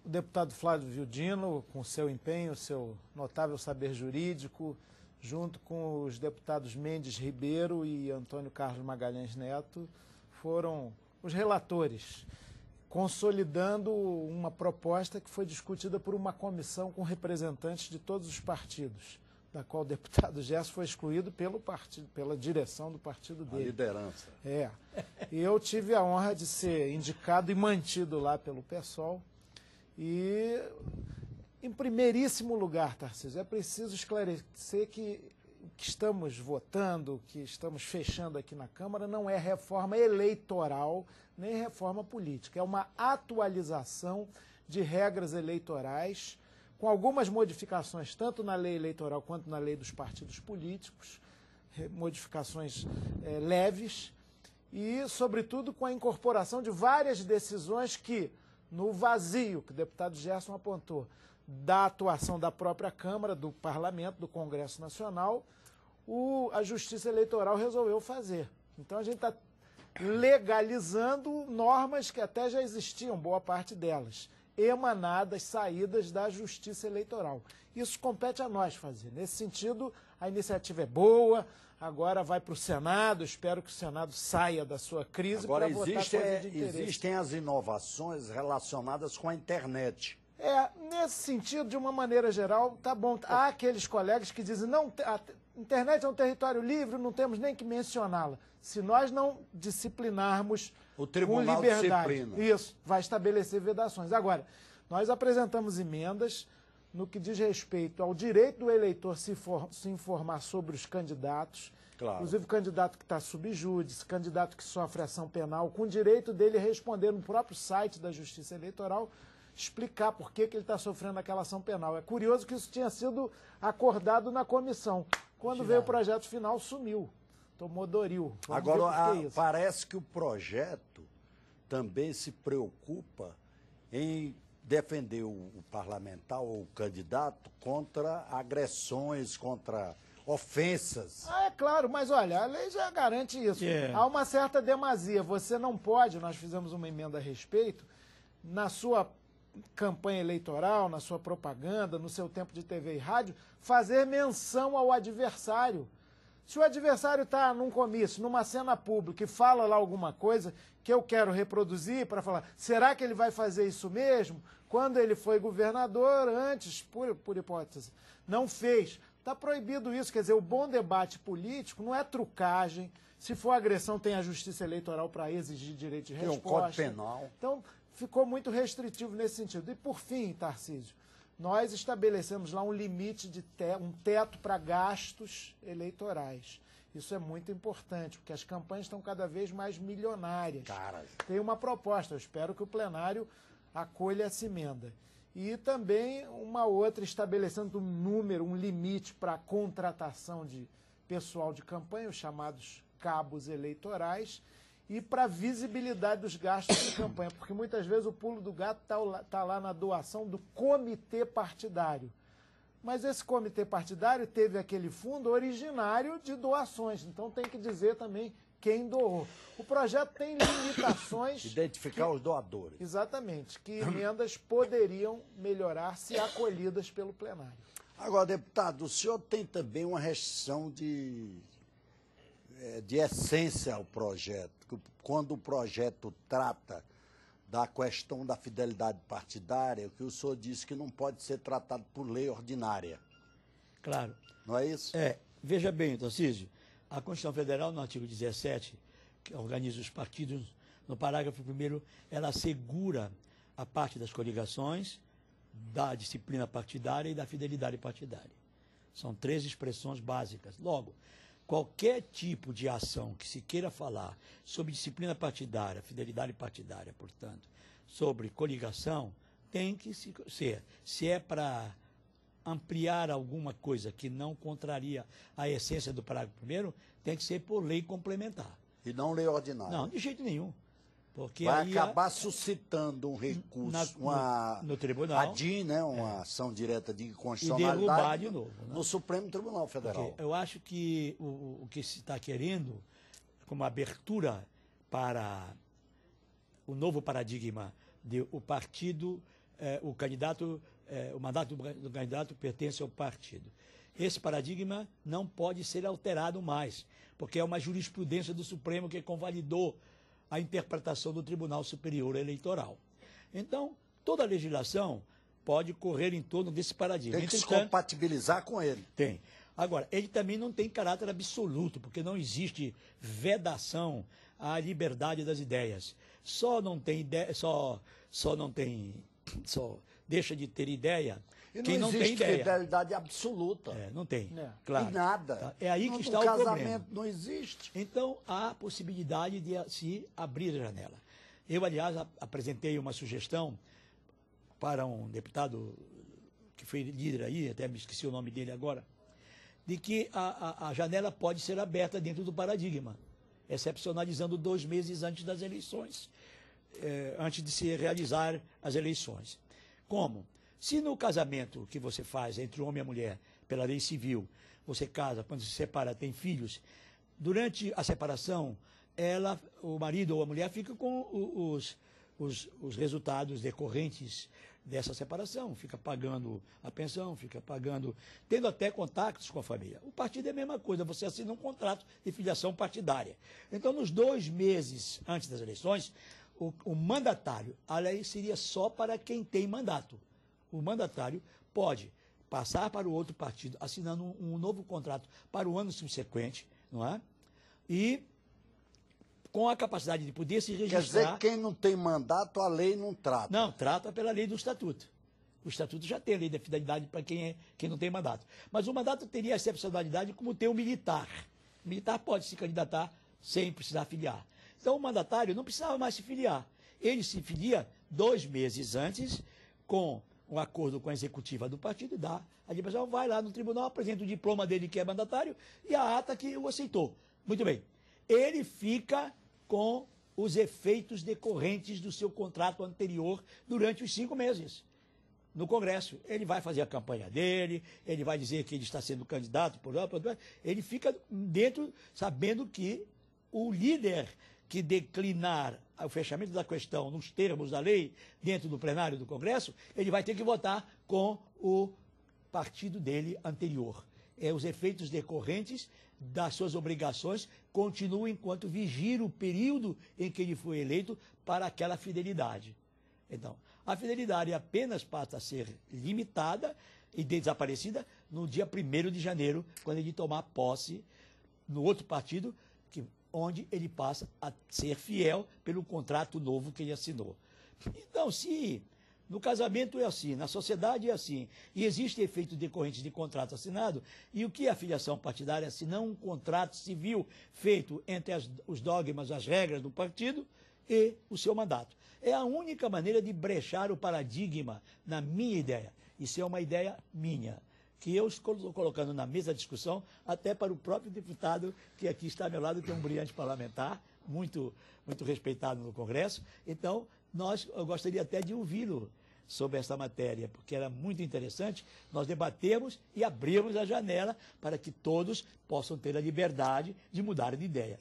o deputado Flávio Dino, com seu empenho, seu notável saber jurídico, junto com os deputados Mendes Ribeiro e Antônio Carlos Magalhães Neto, foram os relatores, consolidando uma proposta que foi discutida por uma comissão com representantes de todos os partidos, da qual o deputado Gerson foi excluído pelo partido, pela direção do partido dele. A liderança. É. E eu tive a honra de ser indicado e mantido lá pelo PSOL. E, em primeiríssimo lugar, Tarcísio, é preciso esclarecer que o que estamos votando, o que estamos fechando aqui na Câmara, não é reforma eleitoral, nem reforma política. É uma atualização de regras eleitorais, com algumas modificações, tanto na lei eleitoral quanto na lei dos partidos políticos, modificações leves, e, sobretudo, com a incorporação de várias decisões que, no vazio que o deputado Gerson apontou, da atuação da própria Câmara, do Parlamento, do Congresso Nacional, a Justiça Eleitoral resolveu fazer. Então, a gente está legalizando normas que até já existiam, boa parte delas, emanadas, saídas da Justiça Eleitoral. Isso compete a nós fazer. Nesse sentido, a iniciativa é boa, agora vai para o Senado, espero que o Senado saia da sua crise para votar coisa de interesse. Existem as inovações relacionadas com a internet. Nesse sentido, de uma maneira geral, tá bom. Há aqueles colegas que dizem não, a internet é um território livre, não temos nem que mencioná-la. Se nós não disciplinarmos o Tribunal com liberdade, disciplina. Isso, vai estabelecer vedações. Agora, nós apresentamos emendas no que diz respeito ao direito do eleitor se informar sobre os candidatos, claro. Inclusive o candidato que está sub júdice, candidato que sofre ação penal, com o direito dele responder no próprio site da Justiça Eleitoral, explicar por que ele está sofrendo aquela ação penal. É curioso que isso tinha sido acordado na comissão. Quando veio o projeto final, sumiu. Tomou Doril. Agora, parece que o projeto também se preocupa em defender o parlamentar ou o candidato contra agressões, contra ofensas. É claro, mas olha, a lei já garante isso. Há uma certa demasia. Você não pode, nós fizemos uma emenda a respeito, na sua campanha eleitoral, na sua propaganda, no seu tempo de TV e rádio, fazer menção ao adversário. Se o adversário está num comício, numa cena pública e fala lá alguma coisa que eu quero reproduzir para falar, será que ele vai fazer isso mesmo? Quando ele foi governador, antes, por hipótese, não fez. Está proibido isso, quer dizer, o bom debate político não é trucagem. Se for agressão, tem a Justiça Eleitoral para exigir direito de resposta. Tem um Código Penal. Então, ficou muito restritivo nesse sentido. E, por fim, Tarcísio, nós estabelecemos lá um limite, um teto para gastos eleitorais. Isso é muito importante, porque as campanhas estão cada vez mais milionárias. Tem uma proposta, eu espero que o plenário acolha essa emenda. E também uma outra estabelecendo um número, um limite para a contratação de pessoal de campanha, os chamados cabos eleitorais, e para a visibilidade dos gastos de campanha, porque muitas vezes o pulo do gato está lá na doação do comitê partidário. Mas esse comitê partidário teve aquele fundo originário de doações, então tem que dizer também quem doou. O projeto tem limitações... Identificar os doadores. Exatamente, que emendas poderiam melhorar se acolhidas pelo plenário. Agora, deputado, o senhor tem também uma restrição de essência ao projeto. Quando o projeto trata da questão da fidelidade partidária, o que o senhor disse que não pode ser tratado por lei ordinária. Claro. Não é isso? Veja bem, Tarcísio, a Constituição Federal, no artigo 17, que organiza os partidos, no parágrafo 1º, ela assegura a parte das coligações, da disciplina partidária e da fidelidade partidária. São 3 expressões básicas. Logo, qualquer tipo de ação que se queira falar sobre disciplina partidária, fidelidade partidária, portanto, sobre coligação, tem que ser. Se é para ampliar alguma coisa que não contraria a essência do parágrafo 1º, tem que ser por lei complementar. E não lei ordinária. Não, de jeito nenhum. Porque vai acabar suscitando um recurso, no tribunal, a DIN, né, uma ação direta de constitucionalidade, e derrubar de novo, né? No Supremo Tribunal Federal. Porque eu acho que o que se está querendo, como abertura para o novo paradigma de o partido o mandato do candidato pertence ao partido. Esse paradigma não pode ser alterado mais, porque é uma jurisprudência do Supremo que convalidou a interpretação do Tribunal Superior Eleitoral. Então, toda a legislação pode correr em torno desse paradigma. Tem que se compatibilizar com ele. Tem. Agora, ele também não tem caráter absoluto, porque não existe vedação à liberdade das ideias. Só deixa de ter ideia quem não tem ideia. Não existe fidelidade absoluta. Não tem, claro. Em nada. É aí que está o problema. O casamento não existe. Então, há possibilidade de se abrir a janela. Eu, aliás, apresentei uma sugestão para um deputado que foi líder aí, até me esqueci o nome dele agora, de que a janela pode ser aberta dentro do paradigma, excepcionalizando 2 meses antes das eleições, antes de se realizar as eleições. Como? Se no casamento que você faz entre o homem e a mulher, pela lei civil, você casa, quando se separa, tem filhos, durante a separação, o marido ou a mulher fica com os resultados decorrentes dessa separação, fica pagando a pensão, fica pagando, tendo até contatos com a família. O partido é a mesma coisa, você assina um contrato de filiação partidária. Então, nos 2 meses antes das eleições, o mandatário, a lei seria só para quem tem mandato. O mandatário pode passar para o outro partido, assinando um novo contrato para o ano subsequente, não é? E com a capacidade de poder se registrar... Quer dizer, quem não tem mandato, a lei não trata. Não, trata pela lei do Estatuto. O Estatuto já tem a lei da fidelidade para quem não tem mandato. Mas o mandato teria a excepcionalidade como tem o militar. O militar pode se candidatar sem precisar filiar. Então, o mandatário não precisava mais se filiar. Ele se filia 2 meses antes, com um acordo com a executiva do partido, dá a liberação, vai lá no tribunal, apresenta o diploma dele que é mandatário e a ata que o aceitou. Muito bem. Ele fica com os efeitos decorrentes do seu contrato anterior durante os 5 meses. No Congresso, ele vai fazer a campanha dele, ele vai dizer que ele está sendo candidato, ele fica dentro, sabendo que o líder que declinar o fechamento da questão nos termos da lei, dentro do plenário do Congresso, ele vai ter que votar com o partido dele anterior. Os efeitos decorrentes das suas obrigações continuam enquanto vigia o período em que ele foi eleito para aquela fidelidade. Então, a fidelidade apenas passa a ser limitada e desaparecida no dia 1º de janeiro, quando ele tomar posse no outro partido, onde ele passa a ser fiel pelo contrato novo que ele assinou. Então, se no casamento é assim, na sociedade é assim, e existem efeitos decorrentes de contrato assinado, e o que é a filiação partidária, se não um contrato civil feito entre os dogmas, as regras do partido e o seu mandato? É a única maneira de brechar o paradigma, na minha ideia. Isso é uma ideia minha, que eu estou colocando na mesa de discussão, até para o próprio deputado que aqui está ao meu lado, que é um brilhante parlamentar, muito respeitado no Congresso. Então, eu gostaria até de ouvi-lo sobre essa matéria, porque era muito interessante nós debatermos e abrirmos a janela para que todos possam ter a liberdade de mudar de ideia.